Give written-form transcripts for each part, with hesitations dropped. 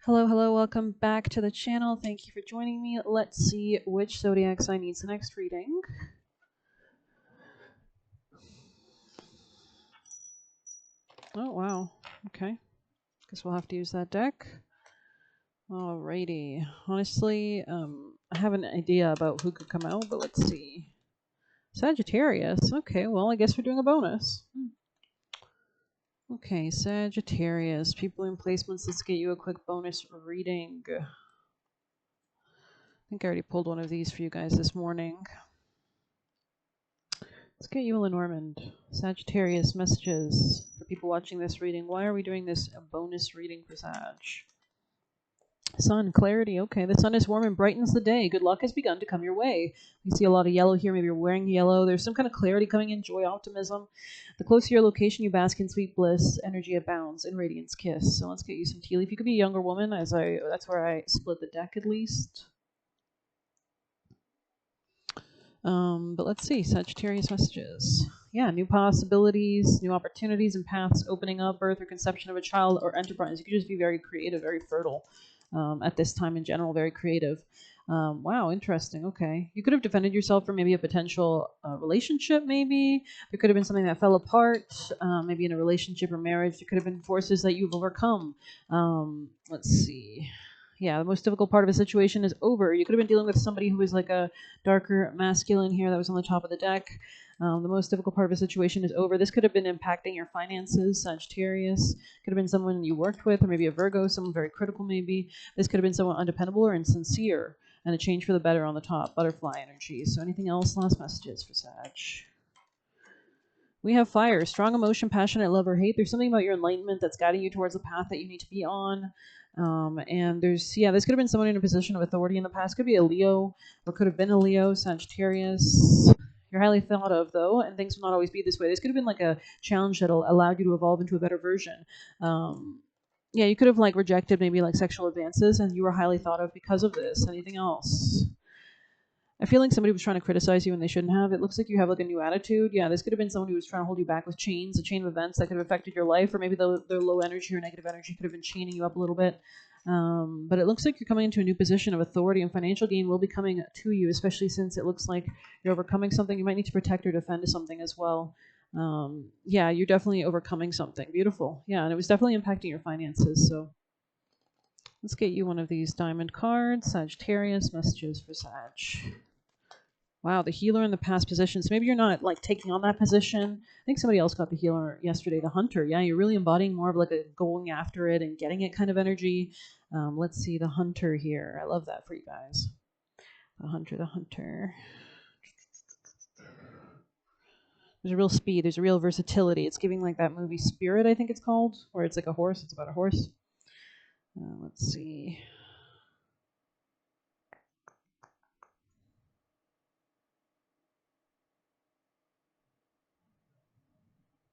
Hello, hello, welcome back to the channel. Thank you for joining me. Let's see which zodiac sign needs the next reading. Oh, wow. Okay. Guess we'll have to use that deck. Alrighty. Honestly, I have an idea about who could come out, but let's see. Sagittarius. Okay, well, I guess we're doing a bonus. Okay, Sagittarius. People in placements, let's get you a quick bonus reading. I think I already pulled one of these for you guys this morning. Let's get you Lenormand. Sagittarius messages for people watching this reading. Why are we doing this bonus reading for Sag? Sun, clarity. Okay, the sun is warm and brightens the day. Good luck has begun to come your way. We see a lot of yellow here. Maybe you're wearing yellow. There's some kind of clarity coming in, joy, optimism. The closer your location, you bask in sweet bliss. Energy abounds in radiance kiss. So let's get you some tea leaf. You could be a younger woman, that's where I split the deck at least. But let's see, Sagittarius messages. Yeah, new possibilities, new opportunities and paths opening up, birth or conception of a child or enterprise. You could just be very creative, very fertile at this time in general, very creative. Wow, interesting. Okay. You could have defended yourself from maybe a potential relationship, maybe. There could have been something that fell apart, maybe in a relationship or marriage. There could have been forces that you've overcome. Let's see. Yeah, the most difficult part of a situation is over. You could have been dealing with somebody who was like a darker masculine here that was on the top of the deck. The most difficult part of a situation is over. This could have been impacting your finances, Sagittarius. Could have been someone you worked with, or maybe a Virgo, someone very critical maybe. This could have been someone undependable or insincere, and a change for the better on the top, butterfly energy. So anything else? Last messages for Sag. We have fire, strong emotion, passionate love or hate. There's something about your enlightenment that's guiding you towards the path that you need to be on. And this could have been someone in a position of authority in the past. Could be a Leo, or could have been a Leo, Sagittarius. You're highly thought of, though, and things will not always be this way. This could have been like a challenge that allowed you to evolve into a better version. Yeah, you could have like rejected maybe like sexual advances, and you were highly thought of because of this. Anything else? I feel like somebody was trying to criticize you and they shouldn't have. It looks like you have like a new attitude. Yeah, this could have been someone who was trying to hold you back with chains, a chain of events that could have affected your life, or maybe their low energy or negative energy could have been chaining you up a little bit. But it looks like you're coming into a new position of authority, and financial gain will be coming to you, especially since it looks like you're overcoming something. You might need to protect or defend something as well. Yeah, you're definitely overcoming something. Beautiful. Yeah, and it was definitely impacting your finances. So let's get you one of these diamond cards. Sagittarius, messages for Sag. Wow, the healer in the past position. So maybe you're not like taking on that position. I think somebody else got the healer yesterday, the hunter. Yeah, you're really embodying more of like a going after it and getting it kind of energy. Let's see the hunter here. I love that for you guys. The hunter, the hunter. There's a real speed. There's a real versatility. It's giving like that movie Spirit, I think it's called, where it's like a horse. It's about a horse. Let's see.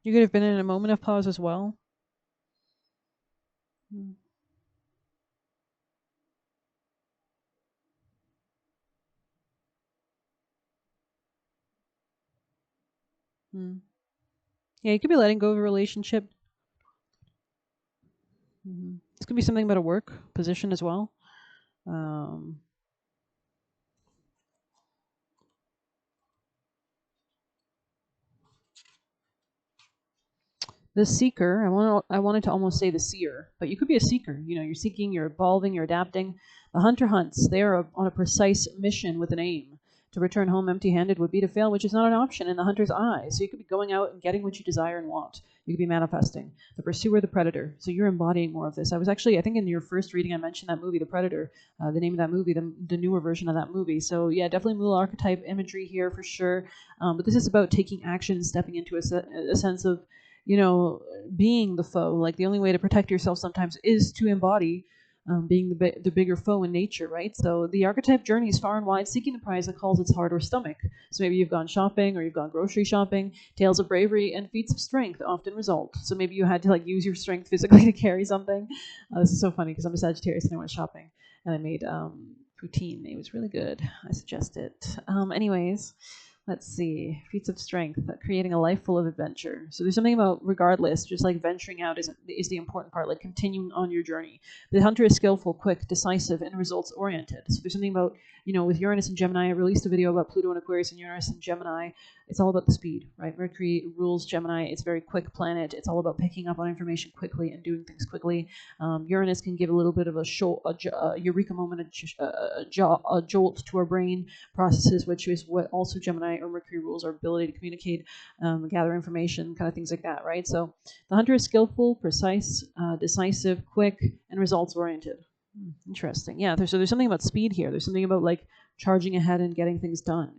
You could have been in a moment of pause as well. Yeah, you could be letting go of a relationship. This could be something about a work position as well. The seeker, I wanted to almost say the seer, but you could be a seeker. You know, you're seeking, you're evolving, you're adapting. The hunter hunts. They are on a precise mission with an aim. To return home empty-handed would be to fail, which is not an option in the hunter's eyes. So you could be going out and getting what you desire and want. You could be manifesting. The pursuer, the predator. So you're embodying more of this. I think in your first reading I mentioned that movie, The Predator, the name of that movie, the newer version of that movie. So yeah, definitely Mula archetype imagery here for sure. But this is about taking action and stepping into a sense of, you know, being the foe. Like the only way to protect yourself sometimes is to embody being the bigger foe in nature, right? So the archetype journey is far and wide, seeking the prize that calls its heart or stomach. So maybe you've gone shopping or you've gone grocery shopping. Tales of bravery and feats of strength often result. So maybe you had to like use your strength physically to carry something. This is so funny because I'm a Sagittarius and I went shopping and I made poutine. It was really good. I suggest it. Anyways, Let's see, feats of strength, creating a life full of adventure. So there's something about regardless, just like venturing out is the important part, like continuing on your journey. The hunter is skillful, quick, decisive, and results oriented. So there's something about, with Uranus and Gemini. I released a video about Pluto and Aquarius and Uranus and Gemini. It's all about the speed, right? Mercury rules Gemini. It's a very quick planet. It's all about picking up on information quickly and doing things quickly. Uranus can give a little bit of a eureka moment, a jolt to our brain processes, which is what also Gemini or Mercury rules, our ability to communicate, gather information, kind of things like that, right? So the hunter is skillful, precise, decisive, quick, and results oriented. Interesting. Yeah, there's something about speed here. There's something about like charging ahead and getting things done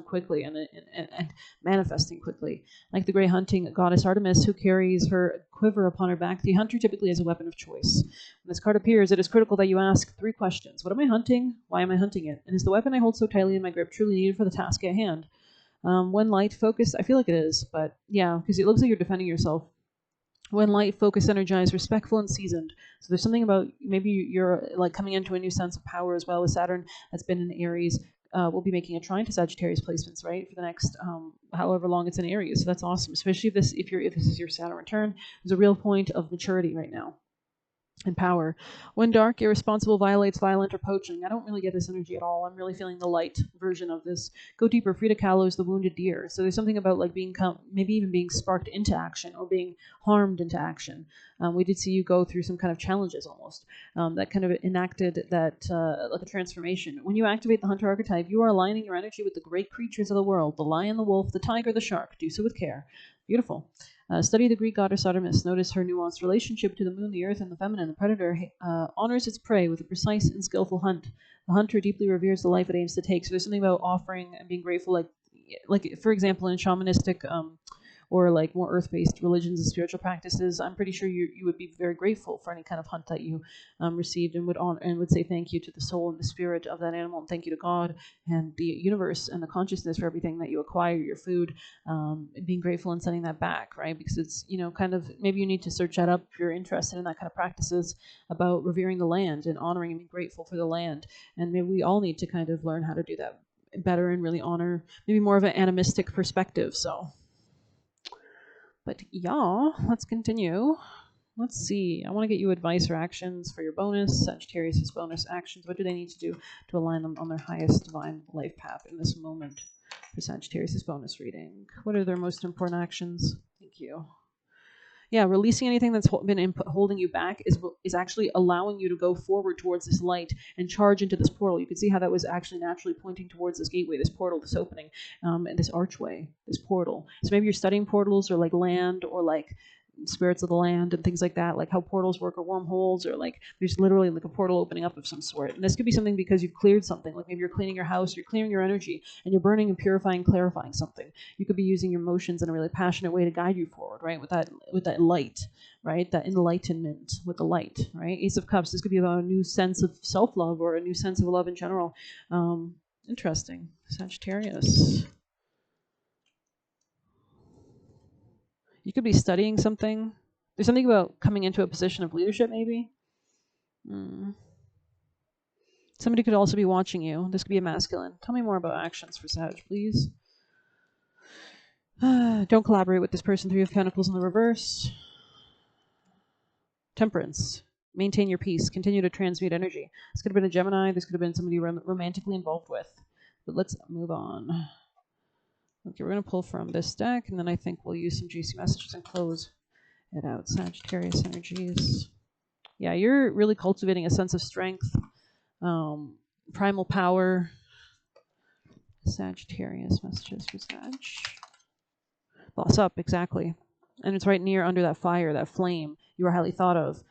quickly and manifesting quickly. Like the gray hunting goddess Artemis, who carries her quiver upon her back, the hunter typically has a weapon of choice. When this card appears, it is critical that you ask 3 questions. What am I hunting? Why am I hunting it? And is the weapon I hold so tightly in my grip truly needed for the task at hand? When light focused, I feel like it is, but yeah, because it looks like you're defending yourself. When light, focused, energized, respectful, and seasoned. So there's something about maybe you're like coming into a new sense of power as well with Saturn that's been in Aries. We'll be making a trine to Sagittarius placements, right, for the next however long it's in Aries. So that's awesome, especially if this is your Saturn return. There's a real point of maturity right now. And power. When dark, irresponsible, violates, violent, or poaching. I don't really get this energy at all. I'm really feeling the light version of this. Go deeper. Frida Kahlo's The Wounded Deer. So there's something about like maybe even being sparked into action or being harmed into action. We did see you go through some kind of challenges almost that kind of enacted that like a transformation. When you activate the hunter archetype, you are aligning your energy with the great creatures of the world: the lion, the wolf, the tiger, the shark. Do so with care. Beautiful. Study the Greek goddess Artemis. Notice her nuanced relationship to the moon, the earth, and the feminine. The predator honors its prey with a precise and skillful hunt. The hunter deeply reveres the life it aims to take. So there's something about offering and being grateful, like for example, in shamanistic or like more earth-based religions and spiritual practices, I'm pretty sure you would be very grateful for any kind of hunt that you received and would honor and would say thank you to the soul and the spirit of that animal, and thank you to God and the universe and the consciousness for everything that you acquire, your food, being grateful and sending that back, right? Because it's, kind of, maybe you need to search that up if you're interested in that kind of practices about revering the land and honoring and being grateful for the land. And maybe we all need to kind of learn how to do that better and really honor maybe more of an animistic perspective. But yeah, let's continue. Let's see. I want to get you advice or actions for your bonus. Sagittarius' bonus actions. What do they need to do to align them on their highest divine life path in this moment for Sagittarius' bonus reading? What are their most important actions? Thank you. Yeah, releasing anything that's been holding you back is actually allowing you to go forward towards this light and charge into this portal. You can see how that was actually naturally pointing towards this gateway, this portal, this opening, and this archway, this portal. So maybe you're studying portals or like land or like spirits of the land and things like that, like how portals work or wormholes, or like there's literally like a portal opening up of some sort. And this could be something because you've cleared something, like maybe you're cleaning your house, you're clearing your energy, and you're burning and purifying, clarifying something. You could be using your emotions in a really passionate way to guide you forward, right? With that light, right? That enlightenment with the light, right? Ace of Cups, this could be about a new sense of self-love or a new sense of love in general. Interesting. Sagittarius. You could be studying something. There's something about coming into a position of leadership, maybe. Somebody could also be watching you. This could be a masculine. Tell me more about actions for Sag, please. Don't collaborate with this person. 3 of Pentacles in the reverse. Temperance. Maintain your peace. Continue to transmute energy. This could have been a Gemini. This could have been somebody you're romantically involved with. But let's move on. Okay, we're going to pull from this deck, and then I think we'll use some juicy messages and close it out. Sagittarius energies. Yeah, you're really cultivating a sense of strength, primal power. Sagittarius messages for Sag. Boss up, exactly. And it's right near under that fire, that flame. You are highly thought of.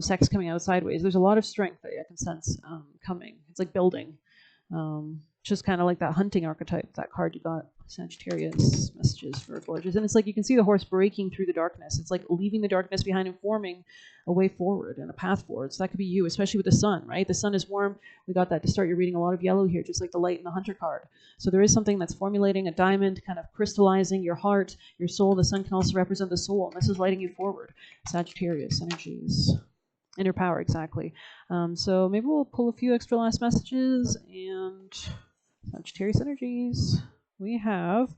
Sex coming out sideways. There's a lot of strength that I can sense coming. It's like building. Just kind of like that hunting archetype, that card you got, Sagittarius messages for gorgeous. And it's like you can see the horse breaking through the darkness. It's like leaving the darkness behind and forming a way forward and a path forward. So that could be you, especially with the sun, right? The sun is warm. We got that to start your reading. A lot of yellow here, just like the light in the hunter card. So there is something that's formulating a diamond, kind of crystallizing your heart, your soul. The sun can also represent the soul, and this is lighting you forward. Sagittarius energies. Inner power, exactly. So maybe we'll pull a few extra last messages and Sagittarius energies. We have,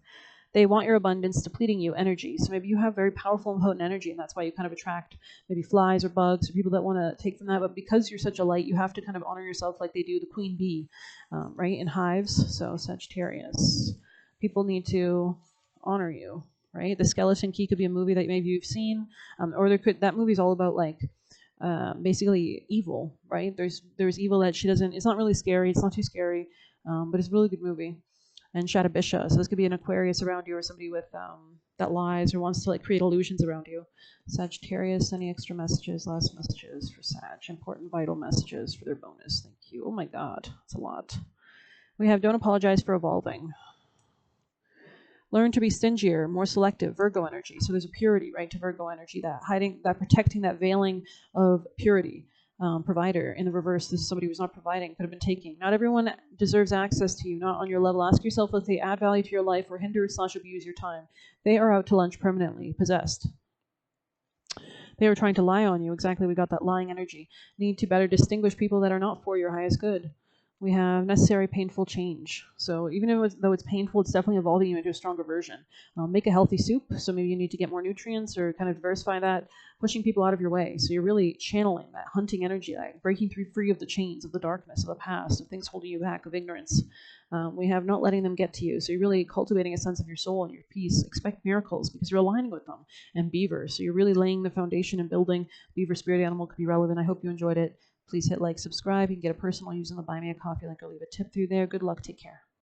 they want your abundance, depleting you energy. So maybe you have very powerful and potent energy, and that's why you kind of attract maybe flies or bugs or people that want to take from that. But because you're such a light, you have to kind of honor yourself like they do the queen bee, right, in hives. So Sagittarius, people need to honor you, right? The Skeleton Key could be a movie that maybe you've seen, or there could, that movie's all about like basically evil, right? There's evil that she doesn't. It's not really scary. It's not too scary, but it's a really good movie. And Shatabisha. So this could be an Aquarius around you, or somebody with that lies or wants to like create illusions around you. Sagittarius, any extra messages, last messages for Sag? Important vital messages for their bonus. Thank you. Oh my God, that's a lot. We have don't apologize for evolving. Learn to be stingier, more selective, Virgo energy. So there's a purity, right, to Virgo energy, that hiding, that protecting, that veiling of purity. Provider in the reverse, this is somebody who's not providing, could have been taking. Not everyone deserves access to you, not on your level. Ask yourself if they add value to your life or hinder/abuse your time. They are out to lunch permanently, possessed. They are trying to lie on you. Exactly, we got that lying energy. Need to better distinguish people that are not for your highest good. We have necessary painful change. So even though it's painful, it's definitely evolving you into a stronger version. Make a healthy soup. So maybe you need to get more nutrients or kind of diversify that, pushing people out of your way. So you're really channeling that hunting energy, like breaking free of the chains of the darkness of the past, of things holding you back, of ignorance. We have not letting them get to you. So you're really cultivating a sense of your soul and your peace. Expect miracles because you're aligning with them. And Beaver. So you're really laying the foundation and building. Beaver spirit animal could be relevant. I hope you enjoyed it. Please hit like, subscribe. You can get a personal using the Buy Me a Coffee link or leave a tip through there. Good luck. Take care.